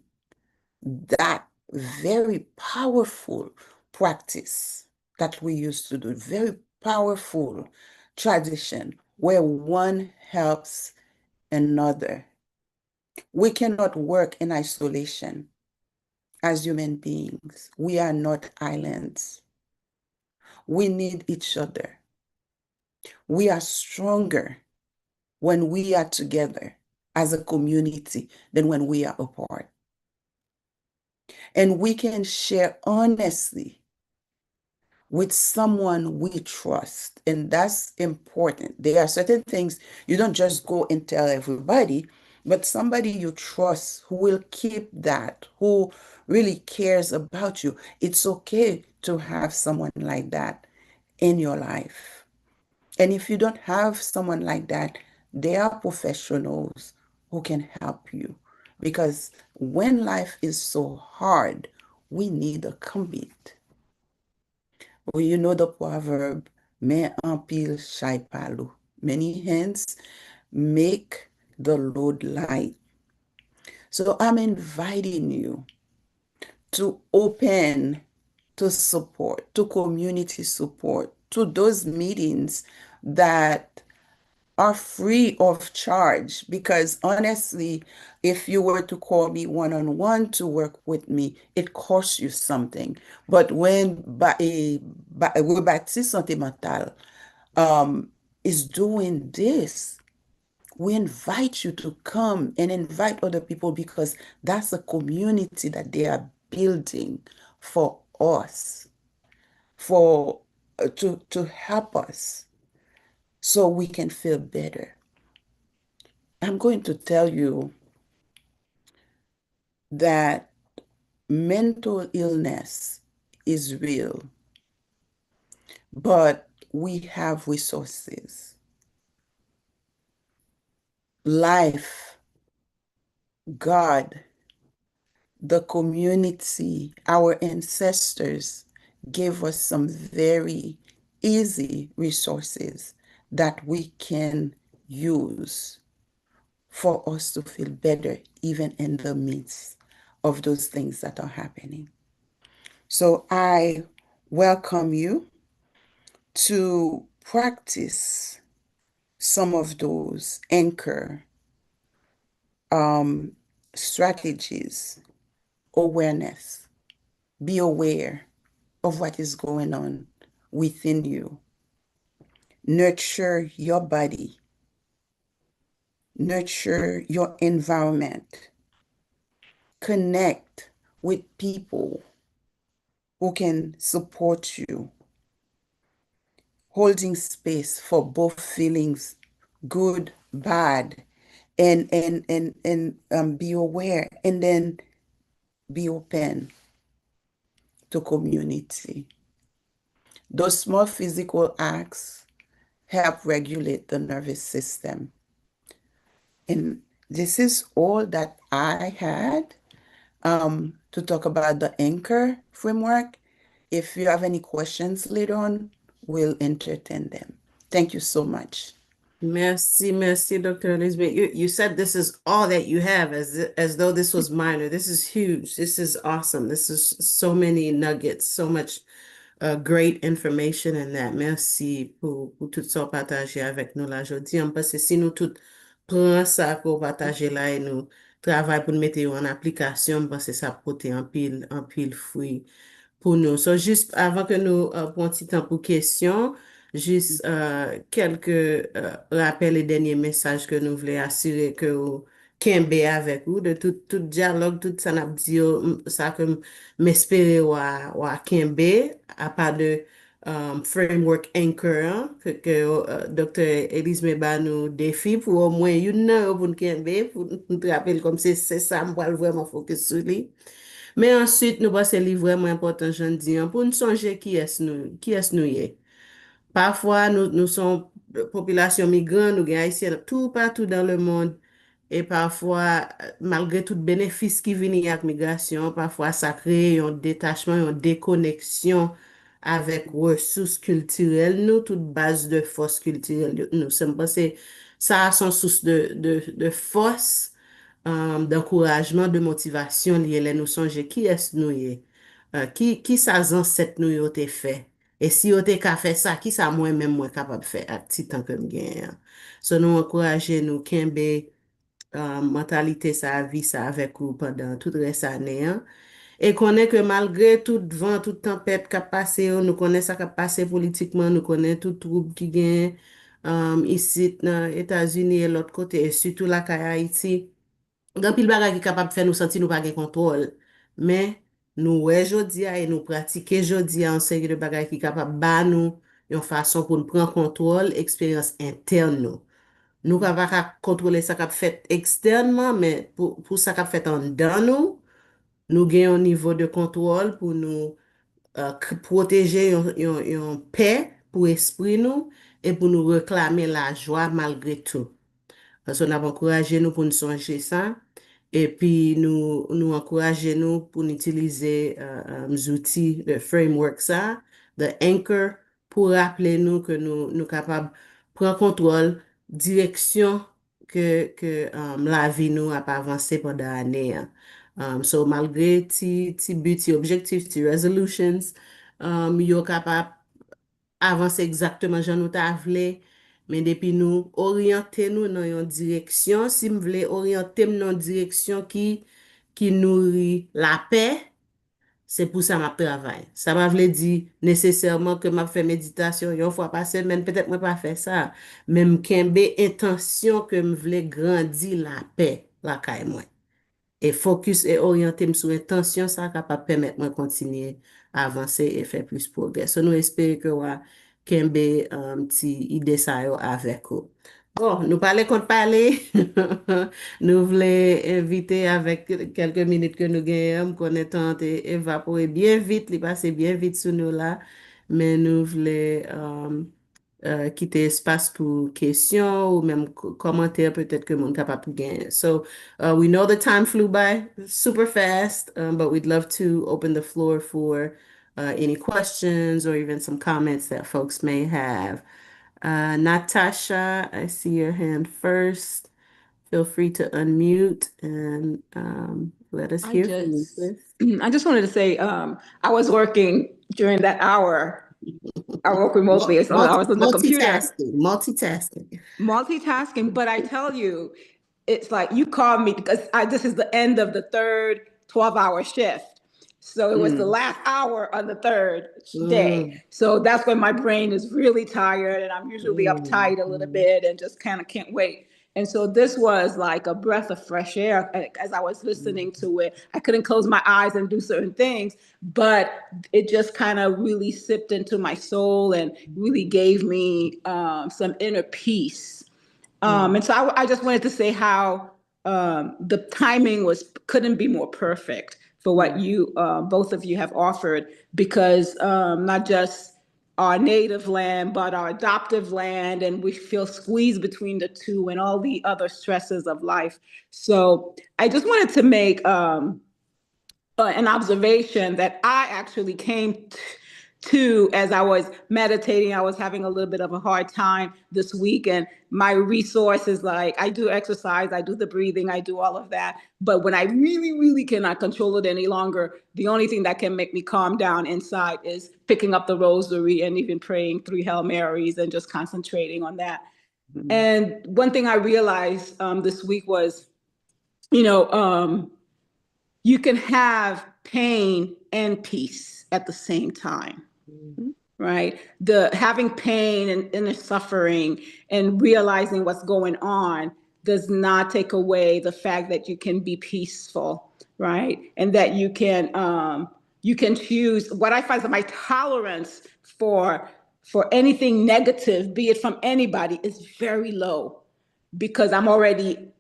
that very powerful practice that we used to do, very powerful tradition where one helps another. We cannot work in isolation as human beings. We are not islands. We need each other. We are stronger when we are together as a community than when we are apart. And we can share honestly with someone we trust. And that's important. There are certain things you don't just go and tell everybody, but somebody you trust who will keep that, who really cares about you. It's okay to have someone like that in your life. And if you don't have someone like that, there are professionals who can help you. Because when life is so hard, we need a commit. Well, you know the proverb, men en pile chay palo. Many hands make the load light. So I'm inviting you to open to support, to community support, to those meetings that are free of charge. Because honestly, if you were to call me one-on-one to work with me, it costs you something. But when Rebati Sante Mantal is doing this, we invite you to come and invite other people because that's a community that they are building for us, to help us so we can feel better. I'm going to tell you that mental illness is real, but we have resources. Life, God, the community, our ancestors gave us some very easy resources that we can use for us to feel better, even in the midst of those things that are happening. So I welcome you to practice some of those anchor um, strategies, awareness. Be aware of what is going on within you. Nurture your body, nurture your environment, connect with people who can support you, holding space for both feelings, good, bad, and be aware, and then be open to community. Those small physical acts help regulate the nervous system. And this is all that I had to talk about the anchor framework. If you have any questions later on, we'll entertain them. Thank you so much. Merci, Dr. Elizabeth. You said this is all that you have, as though this was minor. This is huge. This is awesome. This is so many nuggets, so much great information in that. Merci pour tout ça partager avec nous là aujourd'hui. Parce que si nous tout prend ça pour partager là et nous travaillons pour nous mettre en application, parce que ça porte en pile fruit pour nous. So, juste avant que nous prenions un petit temps pour questions, juste quelques rappels et derniers messages que nous voulons assurer que vous kembe avec vous, de tout dialogue, tout ça n'a dit, ça que m'espérer ou à kembe, à part de framework anchor, hein, que Dr. Elise Meba nous défie pour au moins une heure pour nous kembe, pour nous rappeler comme c'est ça, moi vraiment focus sur lui. Mais ensuite, nous passons livre vraiment important, j'en dis, hein, pour nous songer qui est-ce nous y est. Parfois, nous sommes population migrante, nous sommes haïtiens tout partout dans le monde. Et parfois, malgré tout bénéfice qui vient avec migration, parfois ça crée un détachement, une déconnexion avec ressources culturelles, nous, toute base de force culturelle. Nous sommes pensés, ça a son source de force, d'encouragement, de motivation liée les nous songer qui est-ce nous y est, qui ça ancêtre nous y ont fait. Et si yo te ka fait ça, qui ça moi-même moi capable de faire à petit temps que m'gagne. So nous encourager nous kembe mentalité ça vie ça avec vous pendant toute reste année hein. Et connaît que malgré tout vent, toute tempête qui a passé, nous connaît ça qui a passé politiquement, nous connaît tout trouble qui gagne ici dans les États-Unis et l'autre côté, et surtout là qu'à Haïti. Gan pile bagay qui capable de faire nous sentir nous pas gen contrôle. Mais nous ouais jodi a et nous pratiquer jodi a en série de bagay qui capable ba nous une façon pour nous prendre contrôle, expérience interne nous. Nous pas qu'à contrôler ça qu'a fait externement, mais pour ça qu'a fait en dedans nous, nous gagnons un niveau de contrôle pour nous protéger une paix pour esprit nous et pour nous réclamer la joie malgré tout. Parce qu'on a encouragé nous pour nous songer ça. Et puis, nous encourager nous pour utiliser les outils, le framework ça, de Anchor, pour rappeler nous que nous capables de prendre contrôle, direction que la vie nous a pas avancé pendant l'année. Hein. So, malgré ti buts, ti objectifs, ti resolutions, yo capable avancer exactement jan nou ta vle, mais depuis nous orienter nous dans une direction, si me vle orienter dans une direction qui nourrit la paix, c'est pour ça ma travail. Ça m'a vle dit nécessairement que m'a fait méditation une fois par semaine, peut-être moi pas faire ça, même kembe intention que me vle grandir la paix la kay moi. Et focus et orienter sur intention, ça capable permettre moi continuer à avancer et faire plus progrès. So nous espérons que wa kembe ti idée ça yo avec vous. Bon, nous parler contre parler. Nous voulons inviter avec quelques minutes que nous gagnons, qu'on est tenté évaporer bien vite, il passe bien vite sur nous là. Mais nous voulons quitter espace pour questions ou même commentaires peut-être que mon capable de gagner. So we know the time flew by super fast, but we'd love to open the floor for any questions or even some comments that folks may have. Natasha, I see your hand first. Feel free to unmute and let us I hear from you, just, please. I just wanted to say, I was working during that hour. I work remotely, so I was on the computer Multitasking. multitasking. But I tell you, it's like you called me because this is the end of the third 12-hour shift. So it was the last hour on the third day. Mm, So that's when my brain is really tired and I'm usually mm, uptight a little mm, bit and just kind of can't wait. And so this was like a breath of fresh air as I was listening to it. I couldn't close my eyes and do certain things, but it just kind of really sipped into my soul and really gave me some inner peace. mm, And so I just wanted to say how the timing couldn't be more perfect for what mm, you both of you have offered, because not just our native land, but our adoptive land, and we feel squeezed between the two and all the other stresses of life. So I just wanted to make an observation that I actually came to as I was meditating. I was having a little bit of a hard time this week, and my resources, like I do exercise, I do the breathing, I do all of that. But when I really, really cannot control it any longer, the only thing that can make me calm down inside is picking up the rosary and even praying 3 Hail Marys and just concentrating on that. mm, And one thing I realized this week was, you know, you can have pain and peace at the same time, mm, right? The having pain and inner suffering and realizing what's going on does not take away the fact that you can be peaceful, right? And that you can choose. What I find is that my tolerance for anything negative, be it from anybody, is very low because I'm already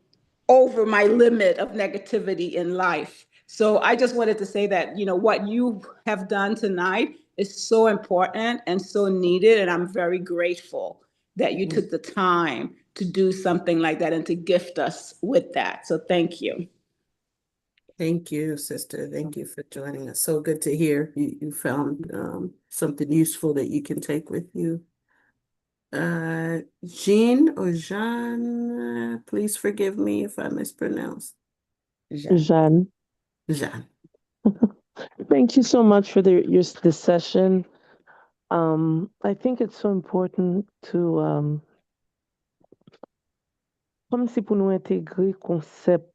over my limit of negativity in life. So I just wanted to say that, what you have done tonight is so important and so needed. And I'm very grateful that you mm. took the time to do something like that and to gift us with that. So thank you. Thank you, sister. Thank you for joining us. So good to hear you found something useful that you can take with you. Jean or Jean, please forgive me if I mispronounce. Jeanne, Jean. thank you so much for this session. I think it's so important to, comme si pour nous intégrer concept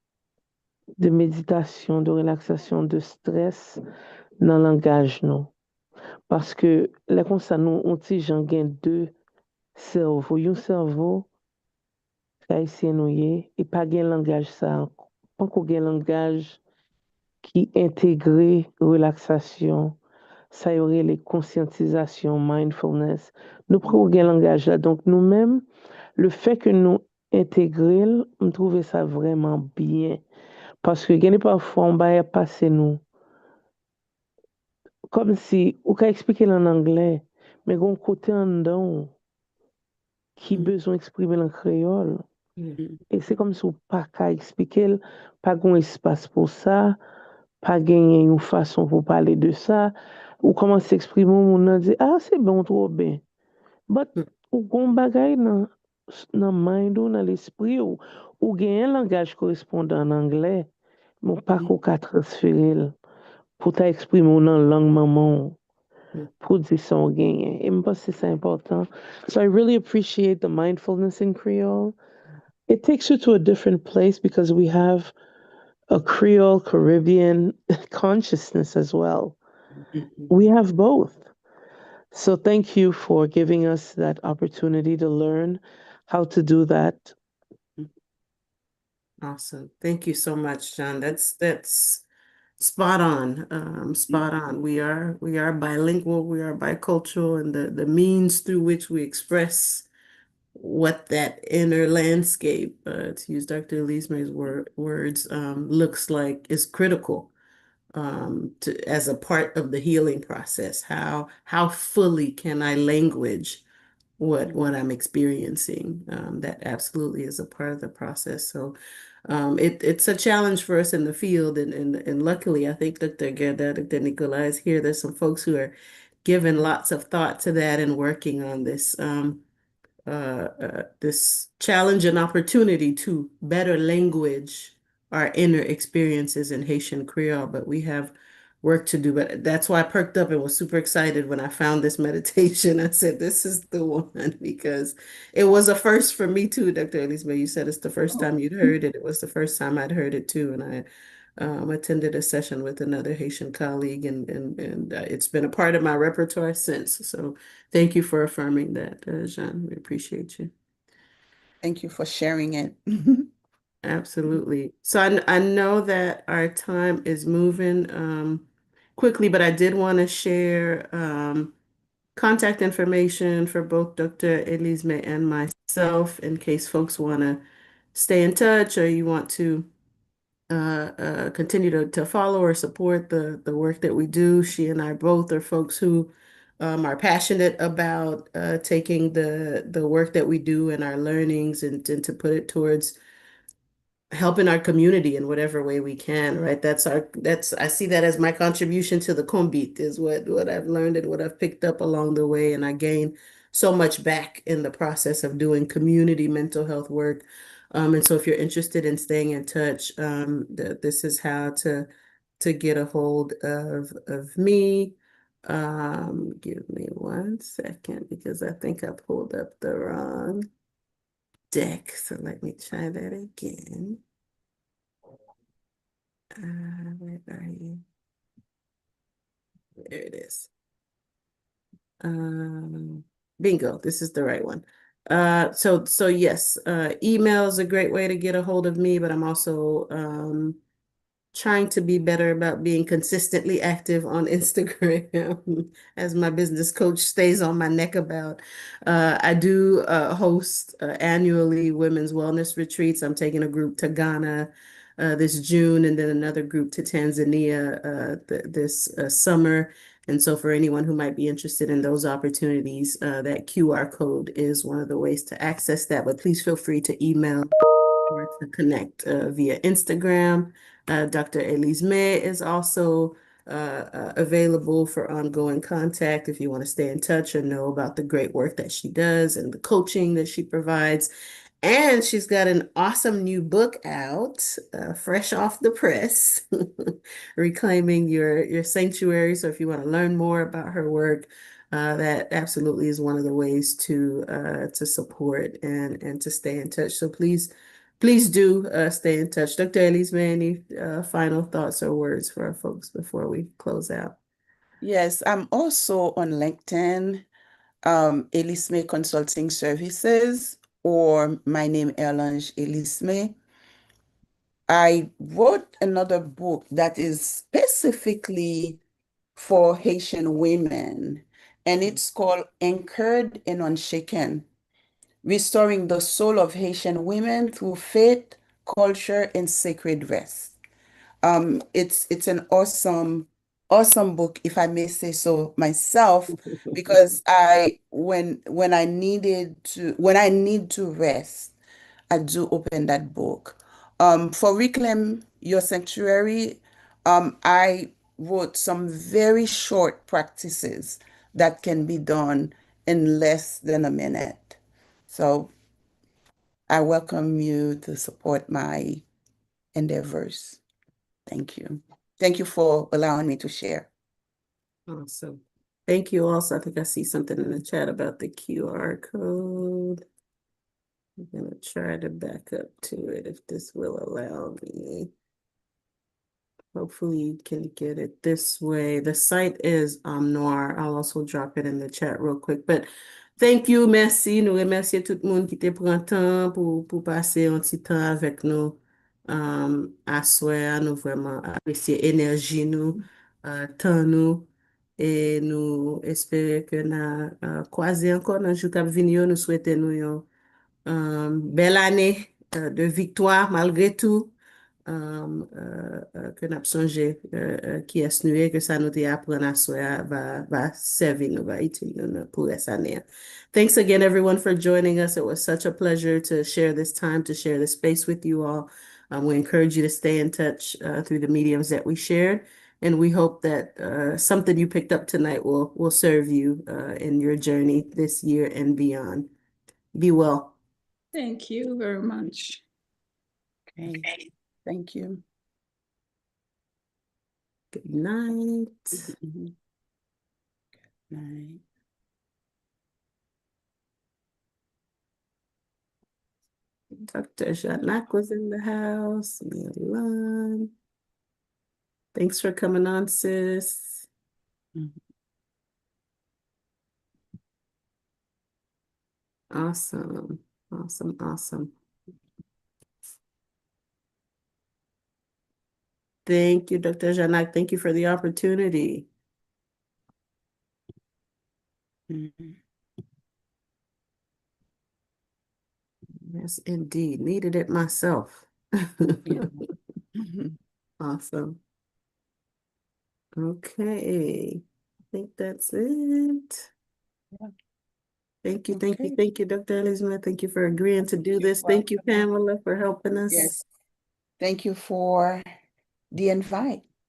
de méditation, de relaxation, de stress dans le langage, non. Parce que là, comme ça, nous, on dit, j'en gagne deux cerveaux. Un cerveau, haïtien nous y et pas gain langage ça. Pas qu'on gain langage qui intègre relaxation, ça y aurait les conscientisations, mindfulness. Nous prenons un langage là. Donc, nous-mêmes, le fait que nous intégrions, on trouve ça vraiment bien. Parce que, gagner parfois, on va passer nous. Comme si, on peut expliquer en anglais, mais on côté en dedans qui besoin d'exprimer en créole. Et c'est comme si on pas qu'à expliquer, pas qu'on espace pour ça, pas gagner une façon pour parler de ça, ou comment s'exprimer, on dit, ah, c'est bon, trop bien. But, ou gon bagay dans mind ou dans l'esprit ou gen un langage correspondant en anglais, mais pas qu'on ka transférer pour ta exprimer dans langue maman pour dire son gain. Et me pense que c'est important. So I really appreciate the mindfulness in Creole. It takes you to a different place because we have a Creole Caribbean consciousness as well. We have both. So thank you for giving us that opportunity to learn how to do that. Awesome. Thank you so much, John. That's spot on. Spot on. We are bilingual, we are bicultural, and the means through which we express what that inner landscape, to use Dr. Elise's words, looks like is critical as a part of the healing process. How fully can I language what I'm experiencing? That absolutely is a part of the process. So it's a challenge for us in the field, and luckily, I think Dr. Gerda, Dr. Nicola is here. There's some folks who are giving lots of thought to that and working on this. This challenge and opportunity to better language our inner experiences in Haitian Creole, but we have work to do. But that's why I perked up and was super excited when I found this meditation. I said, this is the one because it was a first for me too, Dr. Elizabeth. You said it's the first time you'd heard it. It was the first time I'd heard it too. And I attended a session with another Haitian colleague, and it's been a part of my repertoire since. So thank you for affirming that, Jean. We appreciate you. Thank you for sharing it. Absolutely. So I know that our time is moving quickly, but I did want to share contact information for both Dr. Elisme and myself in case folks want to stay in touch or you want to continue to follow or support the work that we do. She and I both are folks who are passionate about taking the work that we do and our learnings and to put it towards helping our community in whatever way we can, right? I see that as my contribution to the Kombit is what I've learned and what I've picked up along the way. And I gain so much back in the process of doing community mental health work. And so if you're interested in staying in touch, this is how to get a hold of me. Give me 1 second because I think I pulled up the wrong deck. So let me try that again. Where are you? There it is. Bingo, this is the right one. So yes, email is a great way to get a hold of me, but I'm also trying to be better about being consistently active on Instagram as my business coach stays on my neck about. I do host annually women's wellness retreats. I'm taking a group to Ghana this June and then another group to Tanzania this summer. And so for anyone who might be interested in those opportunities, that QR code is one of the ways to access that. But please feel free to email or to connect via Instagram. Dr. Elise May is also available for ongoing contact if you want to stay in touch or know about the great work that she does and the coaching that she provides. And she's got an awesome new book out, fresh off the press, Reclaiming Your Sanctuary. So if you want to learn more about her work, that absolutely is one of the ways to support and to stay in touch. So please do stay in touch. Dr. Elise, any final thoughts or words for our folks before we close out? Yes, I'm also on LinkedIn, Elisme Consulting Services, or my name, Erlange Elisme. I wrote another book that is specifically for Haitian women, and it's called Anchored and Unshaken: Restoring the Soul of Haitian Women Through Faith, Culture, and Sacred Rest. It's an awesome book, if I may say so myself, because when I need to rest, I do open that book. For Reclaim Your Sanctuary, I wrote some very short practices that can be done in less than a minute. So I welcome you to support my endeavors. Thank you. Thank you for allowing me to share. Awesome. Thank you also. I think I see something in the chat about the QR code. I'm going to try to back up to it if this will allow me. Hopefully you can get it this way. The site is Noir. I'll also drop it in the chat real quick. But thank you, merci. Nous remercions tout le monde qui te prend temps pour passer un petit temps avec nous. À soir, nous vraiment apprécier énergie nous, temps nous. Et nous espérons que nous croiser encore dans le jour qui vient. Nous souhaitons nous Belle année de victoire malgré tout. Que n'a songe qui est noué que ça nous te apprendre à soi va servir nous, va utile nous pour cette année. Thanks again, everyone, for joining us. It was such a pleasure to share this time, to share this space with you all. We encourage you to stay in touch through the mediums that we shared. And we hope that something you picked up tonight will serve you in your journey this year and beyond. Be well. Thank you very much. Okay. Thank you. Good night. Mhm. Good night. Dr. Janak was in the house. Milan. Thanks for coming on, sis. Mhm. Awesome. Awesome. Awesome. Thank you, Dr. Janak. Thank you for the opportunity. Mhm. Yes, indeed. Needed it myself. Yeah. Mhm. Awesome. Okay. I think that's it. Yeah. Thank you, Okay. Dr. Elizabeth. Thank you for agreeing to do You're this. Thank you, welcome. Pamela, for helping us. Yes. Thank you for the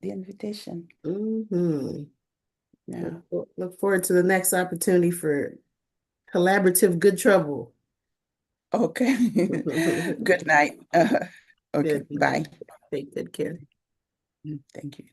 invitation. Mhm. Yeah. Look forward to the next opportunity for collaborative good trouble. Okay. Good night. Okay. Good Bye. night. Take good care. Thank you.